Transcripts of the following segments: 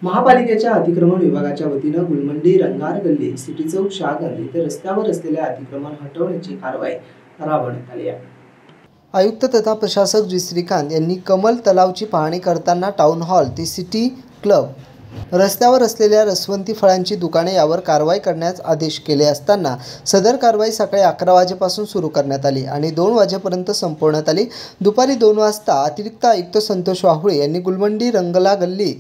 महापालिकेच्या अतिक्रमण विभागाच्या वतीनं गुलमंडी रंगार गल्ली सिटी चौक शहागंज येथे रस्त्यावर असलेले अतिक्रमण हटवण्याची कारवाई राबवण्यात आली आहे। आयुक्त तथा प्रशासक जी श्रीकांत यांनी कमल तलावची पाहणी करताना टाउन हॉल ते सिटी क्लब रस्त्यावर असलेल्या रसवंती फळांची दुकाने यावर कारवाई करण्यास आदेश केले असताना सदर कारवाई सकाळी 11 वाजेपासून सुरू करण्यात आली आणि 2 वाजेपर्यंत संपवण्यात आली। दुपारी 2 वाजता अतिरिक्त आयुक्त संतोष वाहुळे यांनी गुलमंडी रंगला गल्ली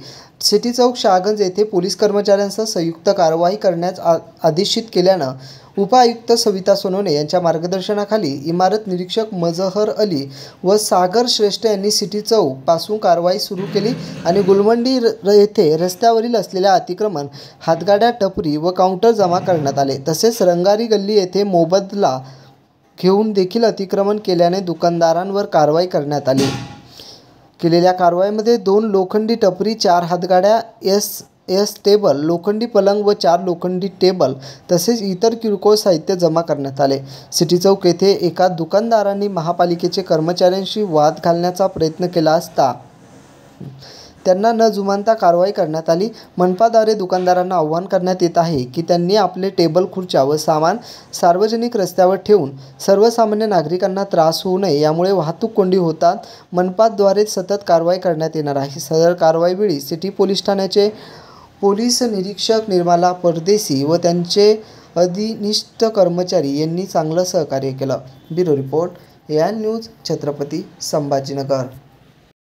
सिटी चौक शहागंज येथे पोलीस कर्मचाऱ्यांसह संयुक्त कारवाई करण्यास आदेशित केल्यानं उपायुक्त सविता सोनवणे यांच्या मार्गदर्शनाखाली इमारत निरीक्षक मजहर अली व सागर श्रेष्ठ यांनी सिटी चौक पासून कारवाई सुरू केली आणि गुलमंडी येथे रस्त्यावरील असलेल्या अतिक्रमण हातगाड्या टपरी व काउंटर जमा करण्यात आले। तसेच रंगारी गल्ली येथे मोबदला घेऊन देखील अतिक्रमण केल्याने दुकानदारांवर कारवाई करण्यात आली। केलेल्या कारवाईमध्ये 2 लोखंडी टपरी, 4 हातगाड्या, एस टेबल, लोखंडी पलंग व 4 लोखंडी टेबल तसेच इतर किरकोळ साहित्य जमा करण्यात आले। सिटी चौक येथे एका दुकानदारांनी महापालिकेचे कर्मचाऱ्यांशी वाद घालण्याचा प्रयत्न केला असता त्यांना न जुमानता कारवाई करण्यात आली। मनपाद्वारे दुकानदारांना आवाहन करण्यात येत आहे की त्यांनी आपले टेबल, खुर्च्या व सामान सार्वजनिक रस्त्यावर ठेवून सर्वसामान्य नागरिकांना त्रास होऊ नये, यामुळे वाहतूक कोंडी होतात। मनपाद्वारे सतत कारवाई करण्यात येणार आहे। सदर कारवाईवेळी सिटी पोलीस ठाण्याचे पोलीस निरीक्षक निर्मला परदेशी व त्यांचे अधिनिष्ठ कर्मचारी यांनी चांगलं सहकार्य केलं। Bureau report AN news, Chhatrapati Sambhajinagar.